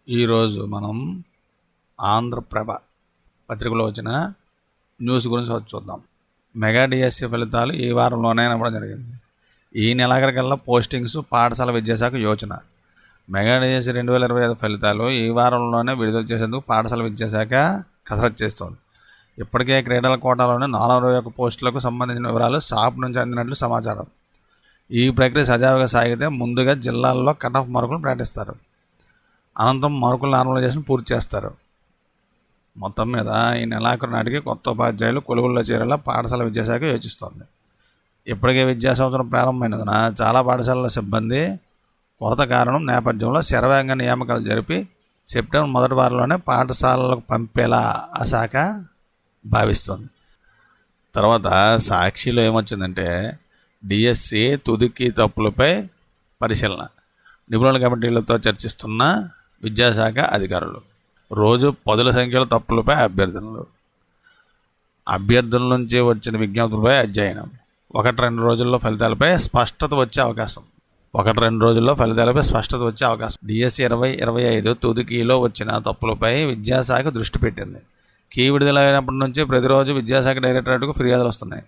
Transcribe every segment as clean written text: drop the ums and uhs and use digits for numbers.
ఈరోజు మనం ఆంధ్రప్రభ పత్రికలో వచ్చిన న్యూస్ గురించి చూద్దాం. మెగా డిఎస్సి ఫలితాలు ఈ వారంలోనే ఇవ్వడం జరిగింది. ఈ నెలాఖరికల్లా పోస్టింగ్స్ పాఠశాల విద్యాశాఖ యోచన. మెగా డిఎస్సి 2025 ఫలితాలు ఈ వారంలోనే విడుదల చేసేందుకు పాఠశాల విద్యాశాఖ కసరత్తు చేస్తోంది. ఇప్పటికే క్రీడల కోటాలోని 421 పోస్టులకు సంబంధించిన వివరాలు షాప్ నుంచి అందినట్లు సమాచారం. ఈ ప్రక్రియ సజావుగా సాగితే ముందుగా జిల్లాల్లో కట్ ఆఫ్ మార్కులు ప్రకటిస్తారు. అనంతరం మార్కుల నార్మలైజేషన్ పూర్తి చేస్తారు. మొత్తం మీద ఈ నెలాఖరు నాటికి కొత్త ఉపాధ్యాయులు కొలువుల్లో చేరేలా పాఠశాల విద్యాశాఖ యోచిస్తోంది. ఇప్పటికే విద్యా సంవత్సరం ప్రారంభమైనందున చాలా పాఠశాలల సిబ్బంది కొరత కారణం నేపథ్యంలో శరవేగంగా నియామకాలు జరిపి సెప్టెంబర్ మొదటి వారంలోనే పాఠశాలలకు పంపేలా ఆ శాఖ భావిస్తోంది. తర్వాత సాక్షిలో ఏమొచ్చిందంటే డిఎస్సి తుదికి తప్పులపై పరిశీలన. నిపుణుల కమిటీలతో చర్చిస్తున్న విద్యాశాఖ అధికారులు. రోజు 10ల సంఖ్యలో తప్పులపై అభ్యర్థుల నుంచి వచ్చిన విజ్ఞప్తులపై అధ్యయనం. 1-2 రోజుల్లో ఫలితాలపై స్పష్టత వచ్చే అవకాశం. డిఎస్సి 2025 తుదికీలో వచ్చిన తప్పులపై విద్యాశాఖ దృష్టి పెట్టింది. కీ విడుదలైనప్పటి నుంచి ప్రతిరోజు విద్యాశాఖ డైరెక్టరేట్కు ఫిర్యాదులు వస్తున్నాయి.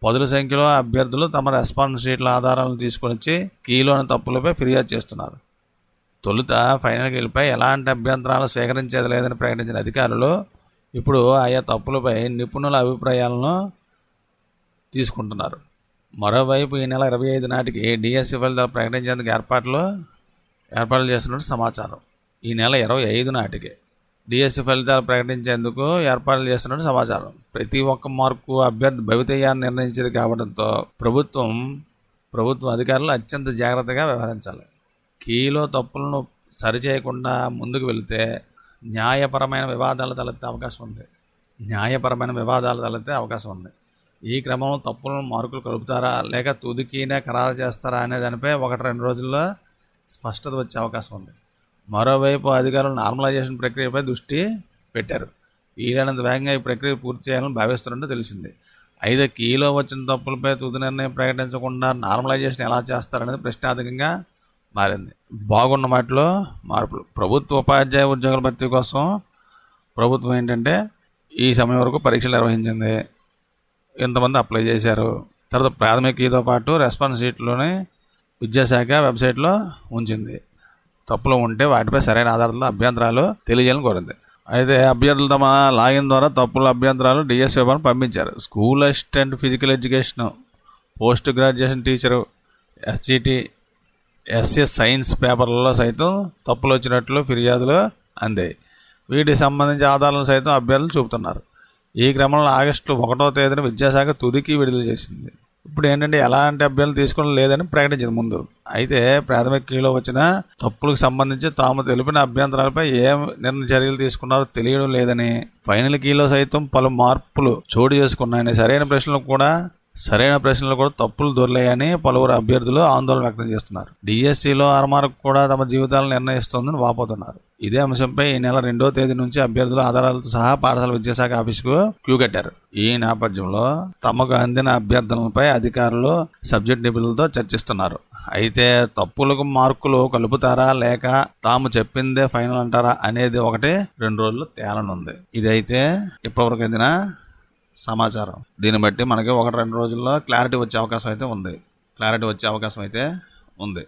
10ల సంఖ్యలో అభ్యర్థులు తమ రెస్పాన్స్ షీట్ల ఆధారాలను తీసుకొని వచ్చి కీలోని తప్పులపై ఫిర్యాదు చేస్తున్నారు. తొలుత ఫైనల్ కీలపై ఎలాంటి అభ్యంతరాలు స్వీకరించేది లేదని ప్రకటించిన అధికారులు ఇప్పుడు ఆయా తప్పులపై నిపుణుల అభిప్రాయాలను తీసుకుంటున్నారు. మరోవైపు ఈ నెల 25 నాటికి డిఎస్సి ఫలితాలు ప్రకటించేందుకు ఏర్పాట్లు చేస్తున్నట్టు సమాచారం. ఈ నెల 25 నాటికి డిఎస్సి ఫలితాలు ప్రకటించేందుకు ఏర్పాట్లు చేస్తున్నట్టు సమాచారం. ప్రతి ఒక్క మార్కు అభ్యర్థి భవితవ్యాన్ని నిర్ణయించేది కావడంతో ప్రభుత్వం అధికారులు అత్యంత జాగ్రత్తగా వ్యవహరించాలి. కీలో తప్పులను సరిచేయకుండా ముందుకు వెళితే న్యాయపరమైన వివాదాలు తలెత్తే అవకాశం ఉంది. ఈ క్రమంలో తప్పులను మార్కులు కలుపుతారా లేక తుదికీనే ఖరారు చేస్తారా అనే దానిపై 1-2 రోజుల్లో స్పష్టత వచ్చే అవకాశం ఉంది. మరోవైపు అధికారులు నార్మలైజేషన్ ప్రక్రియపై దృష్టి పెట్టారు. వీలైనంత వేగంగా ఈ ప్రక్రియ పూర్తి చేయాలని భావిస్తున్నట్టు తెలిసింది. అయితే కీలో వచ్చిన తప్పులపై తుది నిర్ణయం ప్రకటించకుండా నార్మలైజేషన్ ఎలా చేస్తారనేది ప్రశ్నార్థకంగా మారింది. బాగున్న వాటిలో మార్పులు. ప్రభుత్వ ఉపాధ్యాయ ఉద్యోగుల భర్తీ కోసం ప్రభుత్వం ఏంటంటే ఈ సమయం వరకు పరీక్షలు నిర్వహించింది. ఎంతమంది అప్లై చేశారు. తర్వాత ప్రాథమిక కీతో పాటు రెస్పాన్స్ షీట్లోని విద్యాశాఖ వెబ్సైట్లో ఉంచింది. తప్పులు ఉంటే వాటిపై సరైన ఆధారాలతో అభ్యంతరాలు తెలియజేయాలని కోరింది. అయితే అభ్యర్థులు తమ లాగిన్ ద్వారా తప్పుల అభ్యంతరాలు డిఎస్సి విభాగం పంపించారు. School assistant, physical education, post graduation teacher, SGT, SS science పేపర్లలో సైతం తప్పులు వచ్చినట్లు ఫిర్యాదులు అందాయి. వీటికి సంబంధించి ఆధారాలను సైతం అభ్యర్థులు చూపుతున్నారు. ఈ క్రమంలో ఆగస్టు 1వ తేదీన విద్యాశాఖ తుదికి విడుదల చేసింది. ఇప్పుడు ఏంటంటే ఎలాంటి అభ్యర్థులు తీసుకోవడం లేదని ప్రకటించింది ముందు. అయితే ప్రాథమిక కీలో వచ్చిన తప్పులకు సంబంధించి తాము తెలిపిన అభ్యంతరాలపై ఏం చర్యలు తీసుకున్నారో తెలియడం లేదని, ఫైనల్ కీలో సైతం పలు మార్పులు చోటు చేసుకున్నాయని, సరైన ప్రశ్నలు కూడా తప్పులు దొరికాయని పలువురు అభ్యర్థులు ఆందోళన వ్యక్తం చేస్తున్నారు. డిఎస్సిలో అరమార్కు కూడా తమ జీవితాలను నిర్ణయిస్తోందని వాపోతున్నారు. ఇదే అంశంపై ఈ నెల 2వ తేదీ నుంచి అభ్యర్థుల ఆధారాలతో సహా పాఠశాల విద్యాశాఖ ఆఫీసుకు క్యూ కట్టారు. ఈ నేపథ్యంలో తమకు అందిన అభ్యర్థనలపై అధికారులు సబ్జెక్ట్ నిపుణులతో చర్చిస్తున్నారు. అయితే తప్పులకు మార్కులు కలుపుతారా లేక తాము చెప్పిందే ఫైనల్ అంటారా అనేది 1-2 రోజుల్లో తేలనుంది. ఇదైతే ఇప్పటివరకు అందిన సమాచారం. దీన్ని బట్టి మనకి 1-2 రోజుల్లో క్లారిటీ వచ్చే అవకాశం అయితే ఉంది.